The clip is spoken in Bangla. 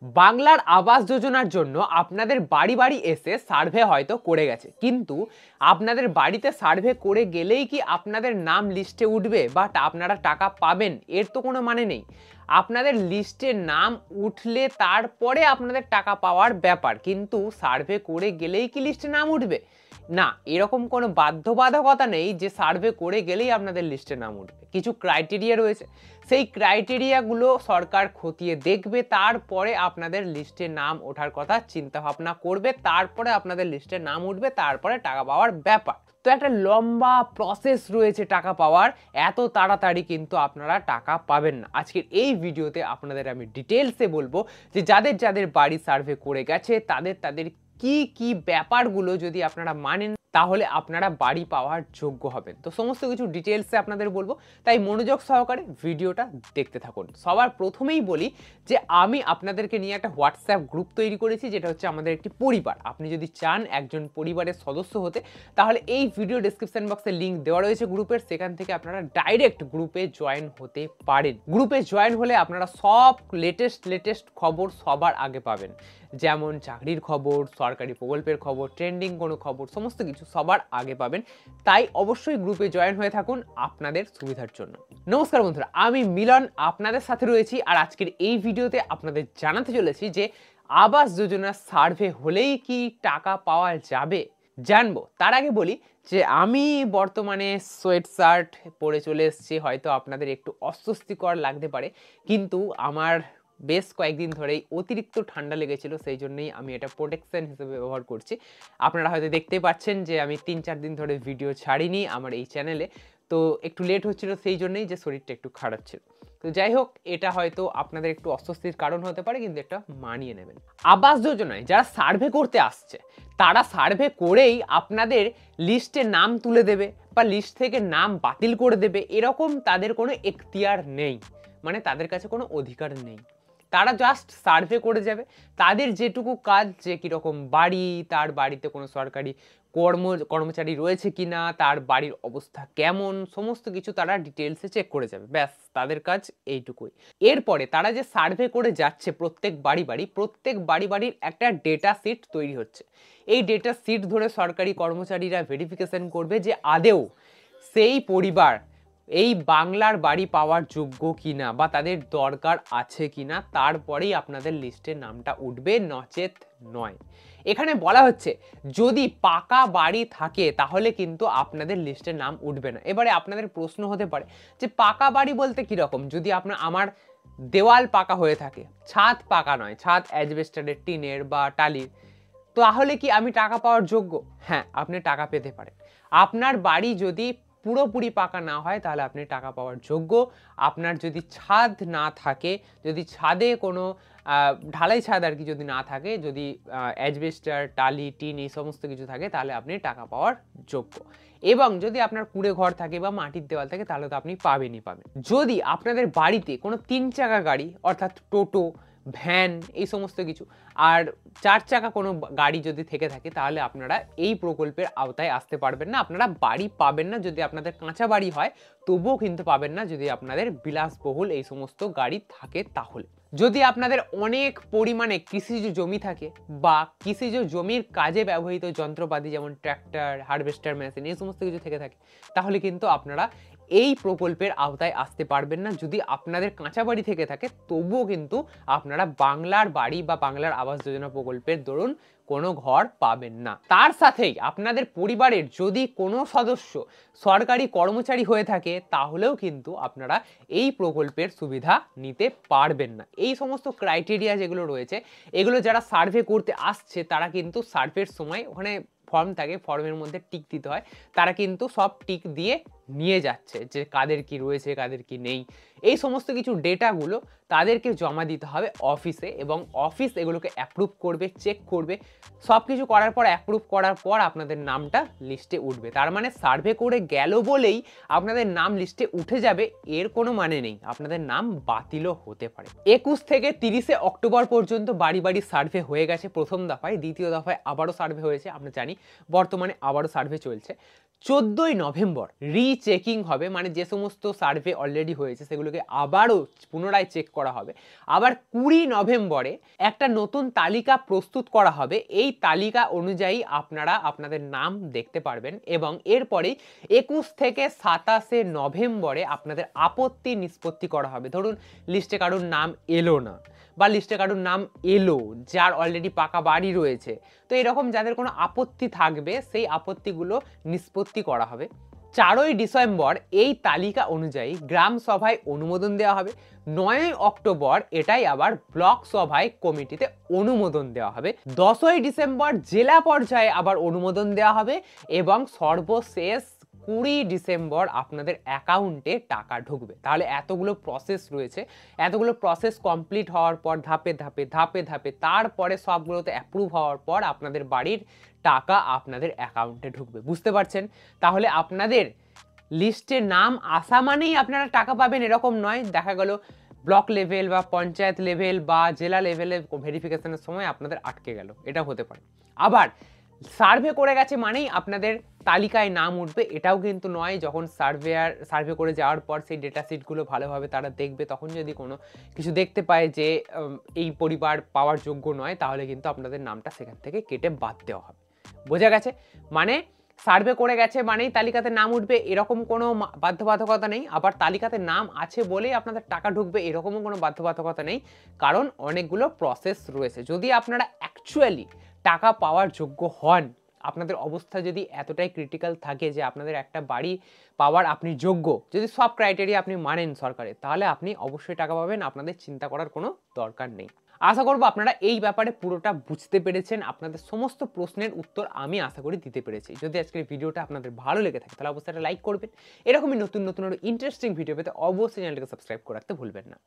বাংলার আবাস যোজনার জন্য আপনাদের বাড়ি বাড়ি এসে সার্ভে হয়তো করে গেছে, কিন্তু আপনাদের বাড়িতে সার্ভে করে গেলেই কি আপনাদের নাম লিস্টে উঠবে বা আপনারা টাকা পাবেন? এর তো কোনো মানে নেই। আপনাদের লিস্টে নাম উঠলে তারপরে আপনাদের টাকা পাওয়ার ব্যাপার, কিন্তু সার্ভে করে গেলেই কি লিস্টে নাম উঠবে? না, এরকম কোনো বাধ্যবাধকতা নেই যে সার্ভে করে গেলেই আপনাদের লিস্টে নাম উঠবে। কিছু ক্রাইটেরিয়া রয়েছে, সেই ক্রাইটেরিয়াগুলো সরকার খতিয়ে দেখবে, তারপরে আপনাদের লিস্টে নাম ওঠার কথা চিন্তা ভাবনা করবে, তারপরে আপনাদের লিস্টে নাম উঠবে, তারপরে টাকা পাওয়ার ব্যাপার। তো একটা লম্বা প্রসেস রয়েছে টাকা পাওয়ার, এত তাড়াতাড়ি কিন্তু আপনারা টাকা পাবেন না। আজকের এই ভিডিওতে আপনাদের আমি ডিটেলসে বলবো যে যাদের যাদের বাড়ি সার্ভে করে গেছে তাদের কি কি ব্যাপারগুলো যদি আপনারা মানেন তাহলে আপনারা বাড়ি পাওয়ার যোগ্য হবেন। তো সমস্ত কিছু ডিটেলসে আপনাদের বলবো, তাই মনোযোগ সহকারে ভিডিওটা দেখতে থাকুন। সবার প্রথমেই বলি যে আমি আপনাদেরকে নিয়ে একটা হোয়াটসঅ্যাপ গ্রুপ তৈরি করেছি, যেটা হচ্ছে আমাদের একটি পরিবার। আপনি যদি চান একজন পরিবারের সদস্য হতে, তাহলে এই ভিডিও ডেসক্রিপশন বক্সে লিঙ্ক দেওয়া রয়েছে গ্রুপের, সেখান থেকে আপনারা ডাইরেক্ট গ্রুপে জয়েন হতে পারেন। গ্রুপে জয়েন হলে আপনারা সব লেটেস্ট খবর সবার আগে পাবেন, যেমন চাকরির খবর, সরকারি প্রকল্পের খবর, ট্রেন্ডিং কোনো খবর, সমস্ত কিছু সবার আগে পাবেন। তাই অবশ্যই গ্রুপে জয়েন হয়ে থাকুন আপনাদের সুবিধার জন্য। নমস্কার বন্ধুরা, আমি মিলন আপনাদের সাথে রয়েছি, আর আজকের এই ভিডিওতে আপনাদের জানাতে চলেছি যে আবাস যোজনা সার্ভে হলেই কি টাকা পাওয়া যাবে জানবো। তার আগে বলি যে আমি বর্তমানে সোয়েট শার্ট পরে চলে এসেছি, হয়তো আপনাদের একটু অস্বস্তিকর লাগতে পারে, কিন্তু আমার বেশ কয়েকদিন ধরেই অতিরিক্ত ঠান্ডা লেগেছিল, সেই জন্যই আমি এটা প্রোটেকশন হিসেবে ব্যবহার করছি। আপনারা হয়তো দেখতেই পাচ্ছেন যে আমি 3-4 দিন ধরে ভিডিও ছাড়িনি আমার এই চ্যানেলে, তো একটু লেট হচ্ছিল, সেই জন্যই যে শরীরটা একটু খারাপ ছিল। তো যাই হোক, এটা হয়তো আপনাদের একটু অস্বস্তির কারণ হতে পারে, কিন্তু এটা মানিয়ে নেবেন। আবাস যোজনায় যারা সার্ভে করতে আসছে তারা সার্ভে করেই আপনাদের লিস্টে নাম তুলে দেবে বা লিস্ট থেকে নাম বাতিল করে দেবে, এরকম তাদের কোনো এখতিয়ার নেই, মানে তাদের কাছে কোনো অধিকার নেই। তারা জাস্ট সার্ভে করে যাবে। তাদের যেটুকু কাজ, যে কীরকম বাড়ি, তার বাড়িতে কোনো সরকারি কর্মচারী রয়েছে কিনা, তার বাড়ির অবস্থা কেমন, সমস্ত কিছু তারা ডিটেলসে চেক করে যাবে, ব্যাস তাদের কাজ এইটুকুই। এরপরে তারা যে সার্ভে করে যাচ্ছে প্রত্যেক বাড়ির একটা ডেটা সিট তৈরি হচ্ছে। এই ডেটা সিট ধরে সরকারি কর্মচারীরা ভেরিফিকেশন করবে যে আদেও সেই পরিবার এই বাংলার বাড়ি পাওয়ার যোগ্য কিনা বা তাদের দরকার আছে কিনা, তারপরেই আপনাদের লিস্টে নামটা উঠবে, নচেত নয়। এখানে বলা হচ্ছে যদি পাকা বাড়ি থাকে তাহলে কিন্তু আপনাদের লিস্টে নাম উঠবে না। এবারে আপনাদের প্রশ্ন হতে পারে যে পাকা বাড়ি বলতে কিরকম? যদি আমার দেওয়াল পাকা হয়ে থাকে, ছাদ পাকা নয়, ছাদ অ্যাজবেস্টারের, টিনের বা টালির, তাহলে কি আমি টাকা পাওয়ার যোগ্য? হ্যাঁ, আপনি টাকা পেতে পারেন। আপনার বাড়ি যদি পুরোপুরি পাকা না হয় তাহলে আপনি টাকা পাওয়ার যোগ্য। আপনার যদি ছাদ না থাকে, যদি ছাদে কোনো ঢালাই ছাদ আর কি যদি না থাকে, যদি অ্যাজবেস্টার, টালি, টিন এই সমস্ত কিছু থাকে, তাহলে আপনি টাকা পাওয়ার যোগ্য। এবং যদি আপনার কুঁড়ে ঘর থাকে বা মাটির দেওয়াল থাকে, তাহলে তো আপনি পাবেন। যদি আপনাদের বাড়িতে কোনো 3 চাকা গাড়ি, অর্থাৎ টোটো, ভ্যান এই সমস্ত কিছু, আর 4 চাকা কোনো গাড়ি যদি থেকে থাকে, তাহলে আপনারা এই প্রকল্পের আওতায় আসতে পারবেন না, আপনারা বাড়ি পাবেন না। যদি আপনাদের কাঁচা বাড়ি হয় তবুও কিন্তু পাবেন না, যদি আপনাদের বিলাসবহুল এই সমস্ত গাড়ি থাকে তাহলে। যদি আপনাদের অনেক পরিমাণে কৃষিজ জমি থাকে বা কৃষিজ জমির কাজে ব্যবহৃত যন্ত্রপাতি যেমন ট্র্যাক্টর, হারভেস্টার মেশিন এই সমস্ত কিছু থেকে থাকে, তাহলে কিন্তু আপনারা এই প্রকল্পের আওতায় আসতে পারবেন না। যদি আপনাদের কাঁচা বাড়ি থেকে থাকে তবুও কিন্তু আপনারা বাংলার বাড়ি বা বাংলার আবাস যোজনা প্রকল্পের দরুন কোনো ঘর পাবেন না। তার সাথেই আপনাদের পরিবারের যদি কোনো সদস্য সরকারি কর্মচারী হয়ে থাকে, তাহলেও কিন্তু আপনারা এই প্রকল্পের সুবিধা নিতে পারবেন না। এই সমস্ত ক্রাইটেরিয়া যেগুলো রয়েছে, এগুলো যারা সার্ভে করতে আসছে তারা কিন্তু সার্ভের সময় ওখানে ফর্ম থাকে, ফর্মের মধ্যে টিক দিতে হয়, তারা কিন্তু সব টিক দিয়ে নিয়ে যাচ্ছে যে কাদের কি রয়েছে, কাদের কি নেই, এই সমস্ত কিছু ডেটাগুলো তাদেরকে জমা দিতে হবে অফিসে, এবং অফিস এগুলোকে অ্যাপ্রুভ করবে, চেক করবে। সব কিছু করার পর, অ্যাপ্রুভ করার পর আপনাদের নামটা লিস্টে উঠবে। তার মানে সার্ভে করে গেল বলেই আপনাদের নাম লিস্টে উঠে যাবে এর কোনো মানে নেই, আপনাদের নাম বাতিলও হতে পারে। 21 থেকে 30 অক্টোবর পর্যন্ত বাড়ি বাড়ি সার্ভে হয়ে গেছে প্রথম দফায়। দ্বিতীয় দফায় আবারও সার্ভে হয়েছে, আমরা জানি বর্তমানে আবারও সার্ভে চলছে। 14ই নভেম্বর রিচেকিং হবে, মানে যে সমস্ত সার্ভে অলরেডি হয়েছে সেগুলোকে আবারও পুনরায় চেক করা হবে। আবার 20 নভেম্বরে একটা নতুন তালিকা প্রস্তুত করা হবে, এই তালিকা অনুযায়ী আপনারা আপনাদের নাম দেখতে পারবেন এবং এরপরেই 21 থেকে 27 নভেম্বরে আপনাদের আপত্তি নিষ্পত্তি করা হবে। ধরুন লিস্টে কারোর নাম এলো না বা লিস্টে কারোর নাম এলো যার অলরেডি পাকা বাড়ি রয়েছে, তো এরকম যাদের কোনো আপত্তি থাকবে সেই আপত্তিগুলো নিষ্পত্তি করা হবে। 4ই ডিসেম্বর এই তালিকা অনুযায়ী গ্রাম সভায় অনুমোদন দেওয়া হবে। 9ই অক্টোবর এটাই আবার ব্লক সভায় কমিটিতে অনুমোদন দেওয়া হবে। 10ই ডিসেম্বর জেলা পর্যায়ে আবার অনুমোদন দেওয়া হবে এবং সর্বশেষ 20 ডিসেম্বর আপনাদের অ্যাকাউন্টে টাকা ঢুকবে। তাহলে এতগুলো প্রসেস রয়েছে, এতগুলো প্রসেস কমপ্লিট হওয়ার পর ধাপে ধাপে ধাপে ধাপে তারপরে সবগুলোতে অ্যাপ্রুভ হওয়ার পর আপনাদের বাড়ির টাকা আপনাদের অ্যাকাউন্টে ঢুকবে। বুঝতে পারছেন? তাহলে আপনাদের লিস্টে নাম আসা মানেই আপনারা টাকা পাবেন এরকম নয়। দেখা গেল ব্লক লেভেল বা পঞ্চায়েত লেভেল বা জেলা লেভেলে ভেরিফিকেশনের সময় আপনাদের আটকে গেল, এটা হতে পারে। আবার সার্ভে করে গেছে মানেই আপনাদের তালিকায় নাম উঠবে, এটাও কিন্তু নয়। যখন সার্ভে করে যাওয়ার পর সেই ডেটা শিটগুলো ভালোভাবে তারা দেখবে, তখন যদি কোনো কিছু দেখতে পায় যে এই পরিবার পাওয়ার যোগ্য নয়, তাহলে কিন্তু আপনাদের নামটা সেখান থেকে কেটে বাদ দেওয়া হবে। বোঝা গেছে? মানে সার্ভে করে গেছে মানেই তালিকাতে নাম উঠবে এরকম কোনো বাধ্যবাধকতা নেই। আবার তালিকাতে নাম আছে বলেই আপনাদের টাকা ঢুকবে এরকমও কোনো বাধ্যবাধকতা নেই, কারণ অনেকগুলো প্রসেস রয়েছে। যদি আপনারা অ্যাকচুয়ালি টাকা পাওয়ার যোগ্য হন, আপনাদের অবস্থা যদি এতটাই ক্রিটিক্যাল থাকে যে আপনাদের একটা বাড়ি পাওয়ার আপনি যোগ্য, যদি সব ক্রাইটেরিয়া আপনি মানেন সরকারের, তাহলে আপনি অবশ্যই টাকা পাবেন, আপনাদের চিন্তা করার কোনো দরকার নেই। আশা করব আপনারা এই ব্যাপারে পুরোটা বুঝতে পেরেছেন। আপনাদের সমস্ত প্রশ্নের উত্তর আমি আশা করি দিতে পেরেছি। যদি আজকের ভিডিওটা আপনাদের ভালো লেগে থাকে তাহলে অবশ্যই একটা লাইক করবেন। এরকমই নতুন নতুন ইন্টারেস্টিং ভিডিও পেতে অবশ্যই চ্যানেলটাকে সাবস্ক্রাইব করে রাখতে ভুলবেন না।